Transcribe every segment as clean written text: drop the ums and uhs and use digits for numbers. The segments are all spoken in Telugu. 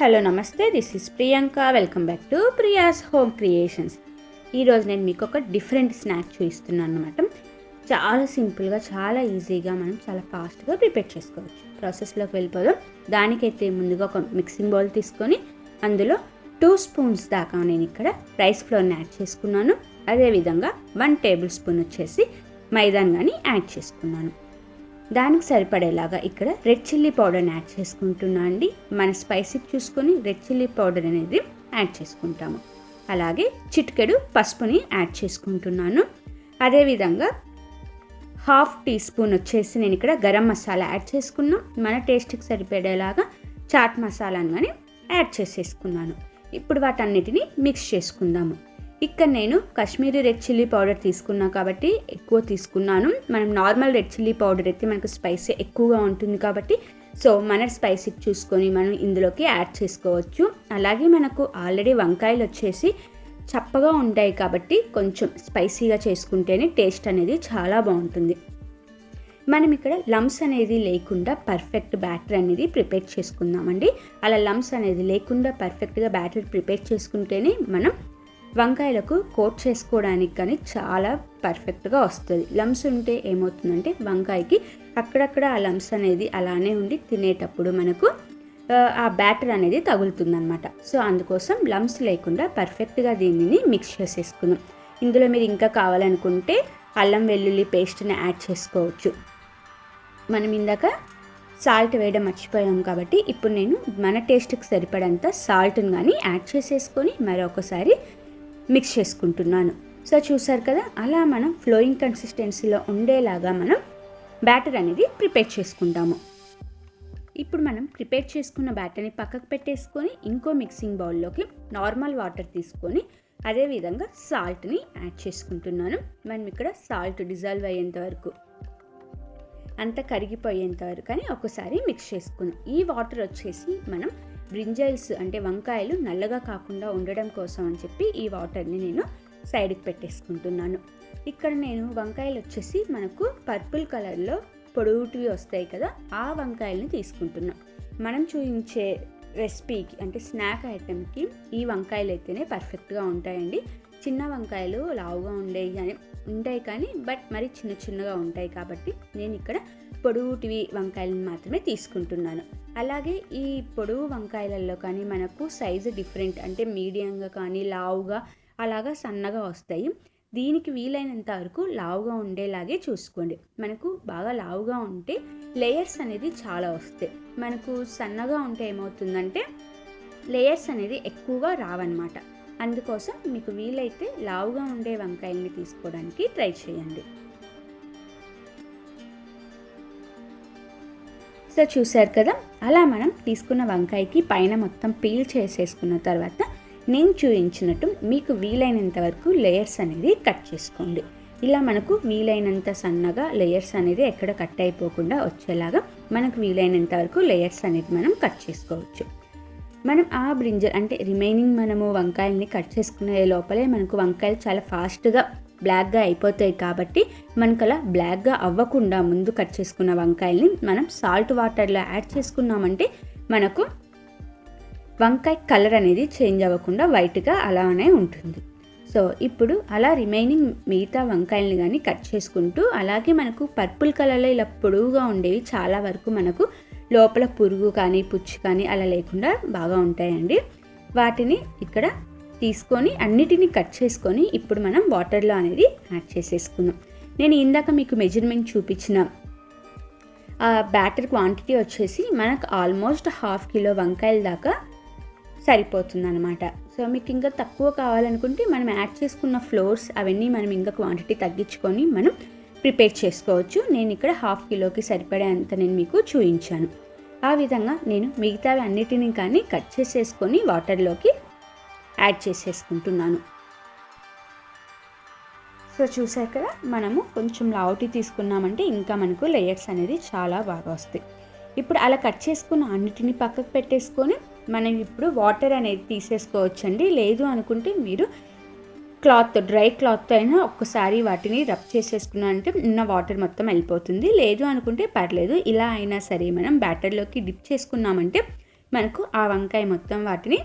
హలో నమస్తే, this is Priyanka. Welcome back to Priya's home creations. ఈరోజు నేను మీకు ఒక డిఫరెంట్ స్నాక్ చూపిస్తున్నాను అనమాట. చాలా సింపుల్గా, చాలా ఈజీగా మనం చాలా ఫాస్ట్గా ప్రిపేర్ చేసుకోవచ్చు. ప్రాసెస్లోకి వెళ్ళిపోదాం. దానికైతే ముందుగా ఒక మిక్సింగ్ బౌల్ తీసుకొని అందులో 2 స్పూన్స్ దాకా నేను ఇక్కడ రైస్ ఫ్లోర్ని యాడ్ చేసుకున్నాను. అదేవిధంగా 1 టేబుల్ స్పూన్ వచ్చేసి మైదాని కానీ యాడ్ చేసుకున్నాను. దానికి సరిపడేలాగా ఇక్కడ రెడ్ చిల్లీ పౌడర్ని యాడ్ చేసుకుంటున్నాను అండి. మన స్పైసీకి చూసుకొని రెడ్ చిల్లీ పౌడర్ అనేది యాడ్ చేసుకుంటాము. అలాగే చిటికెడు పసుపుని యాడ్ చేసుకుంటున్నాను. అదేవిధంగా 1/2 టీ స్పూన్ వచ్చేసి నేను ఇక్కడ గరం మసాలా యాడ్ చేసుకున్నాను. మన టేస్ట్కి సరిపడేలాగా చాట్ మసాలాను కానీ యాడ్ చేసేసుకున్నాను. ఇప్పుడు వాటన్నిటిని మిక్స్ చేసుకుందాము. ఇక్కడ నేను కాశ్మీరీ రెడ్ చిల్లీ పౌడర్ తీసుకున్నాను కాబట్టి ఎక్కువ తీసుకున్నాను. మనం నార్మల్ రెడ్ చిల్లీ పౌడర్ అయితే మనకు స్పైసీ ఎక్కువగా ఉంటుంది కాబట్టి సో మన స్పైసీకి చూసుకొని మనం ఇందులోకి యాడ్ చేసుకోవచ్చు. అలాగే మనకు ఆల్రెడీ వంకాయలు వచ్చేసి చప్పగా ఉంటాయి కాబట్టి కొంచెం స్పైసీగా చేసుకుంటేనే టేస్ట్ అనేది చాలా బాగుంటుంది. మనం ఇక్కడ లమ్స్ అనేది లేకుండా పర్ఫెక్ట్ బ్యాటర్ అనేది ప్రిపేర్ చేసుకుందామండి. అలా లమ్స్ అనేది లేకుండా పర్ఫెక్ట్గా బ్యాటర్ ప్రిపేర్ చేసుకుంటేనే మనం వంకాయలకు కోట్ చేసుకోవడానికి కానీ చాలా పర్ఫెక్ట్గా వస్తుంది. లమ్స్ ఉంటే ఏమవుతుందంటే వంకాయకి అక్కడక్కడ ఆ లమ్స్ అనేది అలానే ఉండి తినేటప్పుడు మనకు ఆ బ్యాటర్ అనేది తగులుతుందన్నమాట. సో అందుకోసం లమ్స్ లేకుండా పర్ఫెక్ట్గా దీనిని మిక్స్ చేసేసుకుందాం. ఇందులో మీరు ఇంకా కావాలనుకుంటే అల్లం వెల్లుల్లి పేస్ట్ని యాడ్ చేసుకోవచ్చు. మనం ఇందాక సాల్ట్ వేయడం మర్చిపోయాం కాబట్టి ఇప్పుడు నేను మన టేస్ట్కి సరిపడంత సాల్ట్ని కానీ యాడ్ చేసేసుకొని మరొకసారి మిక్స్ చేసుకుంటున్నాను. సో చూసారు కదా, అలా మనం ఫ్లోయింగ్ కన్సిస్టెన్సీలో ఉండేలాగా మనం బ్యాటర్ అనేది ప్రిపేర్ చేసుకుంటాము. ఇప్పుడు మనం ప్రిపేర్ చేసుకున్న బ్యాటర్ని పక్కకు పెట్టేసుకొని ఇంకో మిక్సింగ్ బౌల్లోకి నార్మల్ వాటర్ తీసుకొని అదేవిధంగా సాల్ట్ని యాడ్ చేసుకుంటున్నాను. మనం ఇక్కడ సాల్ట్ డిజాల్వ్ అయ్యేంత వరకు అంతా కరిగిపోయేంత వరకు కానీ ఒకసారి మిక్స్ చేసుకుందాం. ఈ వాటర్ వచ్చేసి మనం బ్రింజల్స్ అంటే వంకాయలు నల్లగా కాకుండా ఉండడం కోసం అని చెప్పి ఈ వాటర్ని నేను సైడ్కి పెట్టేసుకుంటున్నాను. ఇక్కడ నేను వంకాయలు వచ్చేసి మనకు పర్పుల్ కలర్లో పొడవుటివి వస్తాయి కదా, ఆ వంకాయలని తీసుకుంటున్నాను. మనం చూపించే రెసిపీకి అంటే స్నాక్ ఐటెంకి ఈ వంకాయలు అయితేనే పర్ఫెక్ట్గా ఉంటాయండి. చిన్న వంకాయలు లావుగా ఉంటాయి కానీ బట్ మరి చిన్న చిన్నగా ఉంటాయి కాబట్టి నేను ఇక్కడ పొడవుటివి వంకాయలను మాత్రమే తీసుకుంటున్నాను. అలాగే ఈ పొడవు వంకాయలలో కానీ మనకు సైజు డిఫరెంట్ అంటే మీడియంగా కానీ లావుగా అలాగా సన్నగా వస్తాయి. దీనికి వీలైనంత వరకు లావుగా ఉండేలాగే చూసుకోండి. మనకు బాగా లావుగా ఉంటే లేయర్స్ అనేది చాలా వస్తాయి. మనకు సన్నగా ఉంటే ఏమవుతుందంటే లేయర్స్ అనేది ఎక్కువగా రావన్నమాట. అందుకోసం మీకు వీలైతే లావుగా ఉండే వంకాయల్ని తీసుకోవడానికి ట్రై చేయండి. సో చూసారు కదా, అలా మనం తీసుకున్న వంకాయకి పైన మొత్తం పీల్ చేసేసుకున్న తర్వాత నేను చూపించినట్టు మీకు వీలైనంత వరకు లేయర్స్ అనేది కట్ చేసుకోండి. ఇలా మనకు వీలైనంత సన్నగా లేయర్స్ అనేది ఎక్కడ కట్ అయిపోకుండా వచ్చేలాగా మనకు వీలైనంత వరకు లేయర్స్ అనేది మనం కట్ చేసుకోవచ్చు. మనం ఆ బ్రింజల్ అంటే రిమైనింగ్ మనము వంకాయల్ని కట్ చేసుకునే లోపలే మనకు వంకాయలు చాలా ఫాస్ట్గా బ్లాక్గా అయిపోతాయి కాబట్టి మనకు అలా బ్లాక్గా అవ్వకుండా ముందు కట్ చేసుకున్న వంకాయల్ని మనం సాల్ట్ వాటర్లో యాడ్ చేసుకున్నామంటే మనకు వంకాయ కలర్ అనేది చేంజ్ అవ్వకుండా వైట్గా అలానే ఉంటుంది. సో ఇప్పుడు అలా రిమైనింగ్ మిగతా వంకాయల్ని కానీ కట్ చేసుకుంటూ అలాగే మనకు పర్పుల్ కలర్లో ఇలా పొడవుగా ఉండేవి చాలా వరకు మనకు లోపల పురుగు కానీ పుచ్చు కానీ అలా లేకుండా బాగా ఉంటాయండి. వాటిని ఇక్కడ తీసుకొని అన్నిటినీ కట్ చేసుకొని ఇప్పుడు మనం వాటర్లో అనేది యాడ్ చేసేసుకుందాం. నేను ఇందాక మీకు మెజర్మెంట్ చూపించిన బ్యాటర్ క్వాంటిటీ వచ్చేసి మనకు ఆల్మోస్ట్ 1/2 కిలో వంకాయల దాకా సరిపోతుంది అనమాట. సో మీకు ఇంకా తక్కువ కావాలనుకుంటే మనం యాడ్ చేసుకున్న ఫ్లోర్స్ అవన్నీ మనం ఇంకా క్వాంటిటీ తగ్గించుకొని మనం ప్రిపేర్ చేసుకోవచ్చు. నేను ఇక్కడ 1/2 కిలోకి సరిపడే అంత నేను మీకు చూపించాను. ఆ విధంగా నేను మిగతావి అన్నిటినీ కానీ కట్ చేసేసుకొని వాటర్లోకి యాడ్ చేసేసుకుంటున్నాను. సో చూసారు కదా, మనము కొంచెం లావుటి తీసుకున్నామంటే ఇంకా మనకు లేయర్స్ అనేది చాలా బాగా వస్తాయి. ఇప్పుడు అలా కట్ చేసుకున్న అన్నిటిని పక్కకు పెట్టేసుకొని మనం ఇప్పుడు వాటర్ అనేది తీసేసుకోవచ్చండి. లేదు అనుకుంటే మీరు డ్రై క్లాత్తో అయినా ఒక్కసారి వాటిని రబ్ చేసేసుకున్నామంటే ఉన్న వాటర్ మొత్తం వెళ్ళిపోతుంది. లేదు అనుకుంటే పర్లేదు, ఇలా అయినా సరే మనం బ్యాటర్లోకి డిప్ చేసుకున్నామంటే మనకు ఆ వంకాయ మొత్తం వాటిని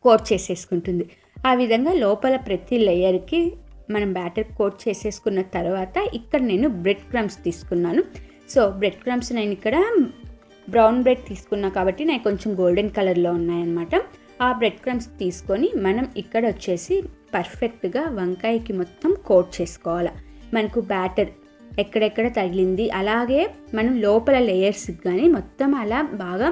కోట్ చేసేసుకుంటుంది. ఆ విధంగా లోపల ప్రతి లేయర్కి మనం బ్యాటర్ కోట్ చేసేసుకున్న తర్వాత ఇక్కడ నేను బ్రెడ్ క్రమ్స్ తీసుకున్నాను. సో బ్రెడ్ క్రమ్స్ నేను ఇక్కడ బ్రౌన్ బ్రెడ్ తీసుకున్నా కాబట్టి నాకు కొంచెం గోల్డెన్ కలర్లో ఉన్నాయన్నమాట. ఆ బ్రెడ్ క్రమ్స్ తీసుకొని మనం ఇక్కడ వచ్చేసి పర్ఫెక్ట్గా వంకాయకి మొత్తం కోట్ చేసుకోవాలి. మనకు బ్యాటర్ ఎక్కడెక్కడ తగిలింది అలాగే మనం లోపల లేయర్స్కి కానీ మొత్తం అలా బాగా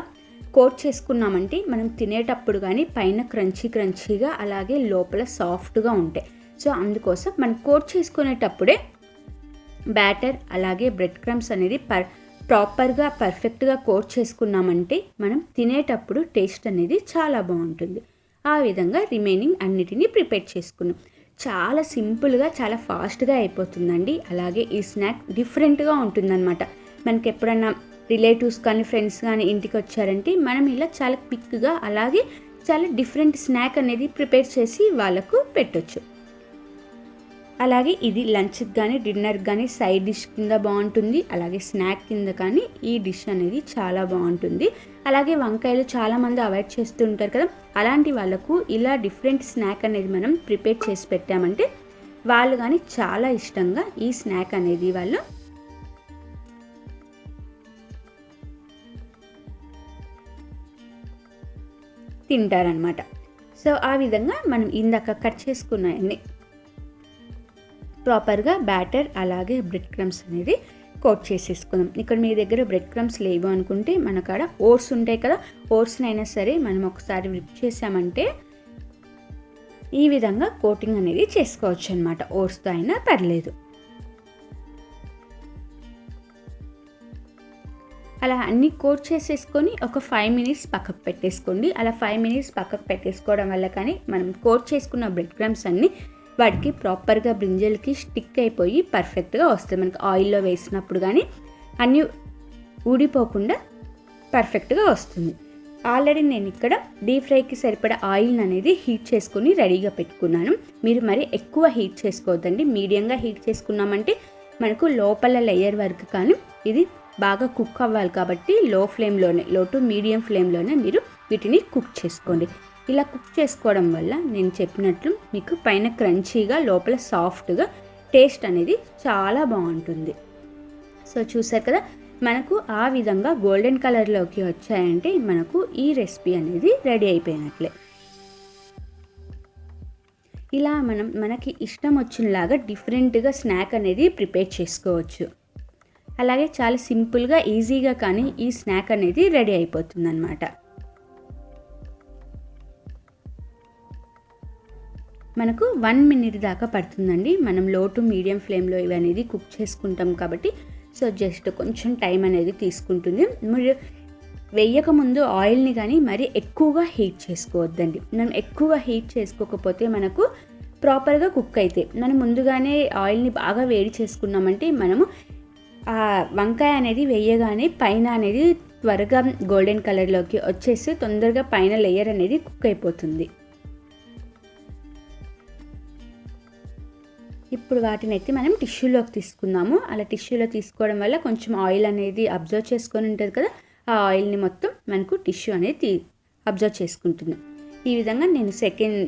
కోట్ చేసుకున్నామంటే మనం తినేటప్పుడు కానీ పైన క్రంచీగా అలాగే లోపల సాఫ్ట్గా ఉంటాయి. సో అందుకోసం మనం కోట్ చేసుకునేటప్పుడే బ్యాటర్ అలాగే బ్రెడ్ క్రమ్స్ అనేది ప్రాపర్గా పర్ఫెక్ట్గా కోట్ చేసుకున్నామంటే మనం తినేటప్పుడు టేస్ట్ అనేది చాలా బాగుంటుంది. ఆ విధంగా రిమైనింగ్ అన్నిటినీ ప్రిపేర్ చేసుకున్నాం. చాలా సింపుల్గా చాలా ఫాస్ట్గా అయిపోతుందండి. అలాగే ఈ స్నాక్ డిఫరెంట్గా ఉంటుందన్నమాట. మనకి ఎప్పుడన్నా రిలేటివ్స్ కానీ ఫ్రెండ్స్ కానీ ఇంటికి వచ్చారంటే మనం ఇలా చాలా క్విక్గా అలాగే చాలా డిఫరెంట్ స్నాక్ అనేది ప్రిపేర్ చేసి వాళ్ళకు పెట్టొచ్చు. అలాగే ఇది లంచ్కి కానీ డిన్నర్కి కానీ సైడ్ డిష్ కింద బాగుంటుంది. అలాగే స్నాక్ కింద కానీ ఈ డిష్ అనేది చాలా బాగుంటుంది. అలాగే వంకాయలు చాలామంది అవాయిడ్ చేస్తూ ఉంటారు కదా, అలాంటి వాళ్ళకు ఇలా డిఫరెంట్ స్నాక్ అనేది మనం ప్రిపేర్ చేసి పెట్టామంటే వాళ్ళు కానీ చాలా ఇష్టంగా ఈ స్నాక్ అనేది వాళ్ళు తింటారనమాట. సో ఆ విధంగా మనం ఇందాక కట్ చేసుకున్నాయన్ని ప్రాపర్గా బ్యాటర్ అలాగే బ్రెడ్ క్రమ్స్ అనేది కోట్ చేసేసుకుందాం. ఇక్కడ మీ దగ్గర బ్రెడ్ క్రమ్స్ లేవు అనుకుంటే మన కాడ ఓట్స్ ఉంటాయి కదా, ఓట్స్నైనా సరే మనం ఒకసారి విప్ చేసామంటే ఈ విధంగా కోటింగ్ అనేది చేసుకోవచ్చు అనమాట. ఓట్స్తో అయినా పర్లేదు. అలా అన్నీ కోట్ చేసేసుకొని ఒక 5 మినిట్స్ పక్కకు పెట్టేసుకోండి. అలా 5 మినిట్స్ పక్కకు పెట్టేసుకోవడం వల్ల కానీ మనం కోట్ చేసుకున్న బ్రెడ్ క్రమ్స్ అన్నీ వాటికి ప్రాపర్గా బ్రింజల్కి స్టిక్ అయిపోయి పర్ఫెక్ట్గా వస్తుంది. మనకి ఆయిల్లో వేసినప్పుడు కానీ అన్నీ ఊడిపోకుండా పర్ఫెక్ట్గా వస్తుంది. ఆల్రెడీ నేను ఇక్కడ డీప్ ఫ్రైకి సరిపడా ఆయిల్ అనేది హీట్ చేసుకుని రెడీగా పెట్టుకున్నాను. మీరు మరి ఎక్కువ హీట్ చేసుకోవద్దండి. మీడియంగా హీట్ చేసుకున్నామంటే మనకు లోపల లేయర్ వరకు కానీ ఇది బాగా కుక్ అవ్వాలి కాబట్టి లో టు మీడియం ఫ్లేమ్లోనే మీరు వీటిని కుక్ చేసుకోండి. ఇలా కుక్ చేసుకోవడం వల్ల నేను చెప్పినట్లు మీకు పైన క్రంచీగా లోపల సాఫ్ట్గా టేస్ట్ అనేది చాలా బాగుంటుంది. సో చూసారు కదా, మనకు ఆ విధంగా గోల్డెన్ కలర్లోకి వచ్చాయంటే మనకు ఈ రెసిపీ అనేది రెడీ అయిపోయినట్లే. ఇలా మనకి ఇష్టం వచ్చినలాగా డిఫరెంట్గా స్నాక్ అనేది ప్రిపేర్ చేసుకోవచ్చు. అలాగే చాలా సింపుల్గా ఈజీగా కానీ ఈ స్నాక్ అనేది రెడీ అయిపోతుందన్నమాట. మనకు 1 మినిట్ దాకా పడుతుందండి. మనం లో టు మీడియం ఫ్లేమ్లో ఇవి అనేది కుక్ చేసుకుంటాం కాబట్టి సో జస్ట్ కొంచెం టైం అనేది తీసుకుంటుంది. మీరు వేయకముందు ఆయిల్ని కానీ మరి ఎక్కువగా హీట్ చేసుకోవద్దండి. మనం ఎక్కువగా హీట్ చేసుకోకపోతే మనకు ప్రాపర్గా కుక్ అయితే మనం ముందుగానే ఆయిల్ని బాగా వేడి చేసుకున్నామంటే మనము ఆ వంకాయ అనేది వేయగానే పైన అనేది త్వరగా గోల్డెన్ కలర్లోకి వచ్చేసి తొందరగా పైన లేయర్ అనేది కుక్ అయిపోతుంది. ఇప్పుడు వాటిని అయితే మనం టిష్యూలోకి తీసుకుందాము. అలా టిష్యూలో తీసుకోవడం వల్ల కొంచెం ఆయిల్ అనేది అబ్జర్వ్ చేసుకొని ఉంటుంది కదా, ఆ ఆయిల్ని మొత్తం మనకు టిష్యూ అనేది అబ్జర్వ్ చేసుకుంటుంది. ఈ విధంగా నేను సెకండ్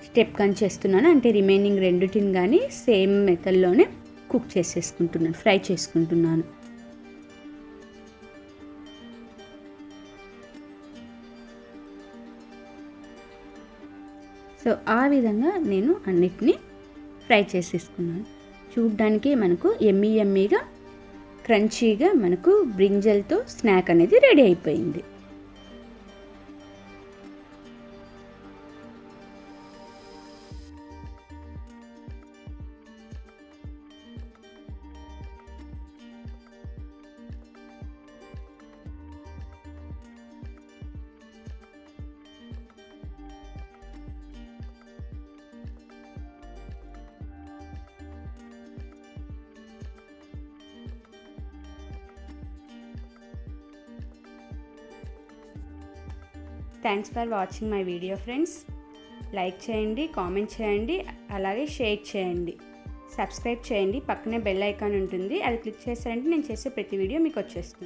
స్టెప్ కానీ చేస్తున్నాను. అంటే రిమైనింగ్ రెండుటిని కానీ సేమ్ మెథడ్లోనే కుక్ చేసేసుకుంటున్నాను, ఫ్రై చేసుకుంటున్నాను. సో ఆ విధంగా నేను అన్నిటినీ ఫ్రై చేసేసుకున్నాను. చూడ్డానికి మనకు ఎమ్మీగా క్రంచీగా మనకు బ్రింజల్తో స్నాక్ అనేది రెడీ అయిపోయింది. Thanks for watching my video friends. Like చేయండి, కామెంట్ చేయండి, అలాగే షేర్ చేయండి, సబ్స్క్రైబ్ చేయండి. పక్కనే బెల్ ఐకాన్ ఉంటుంది, అది క్లిక్ చేశారంటే నేను చేసే ప్రతి వీడియో మీకు వచ్చేస్తుంది.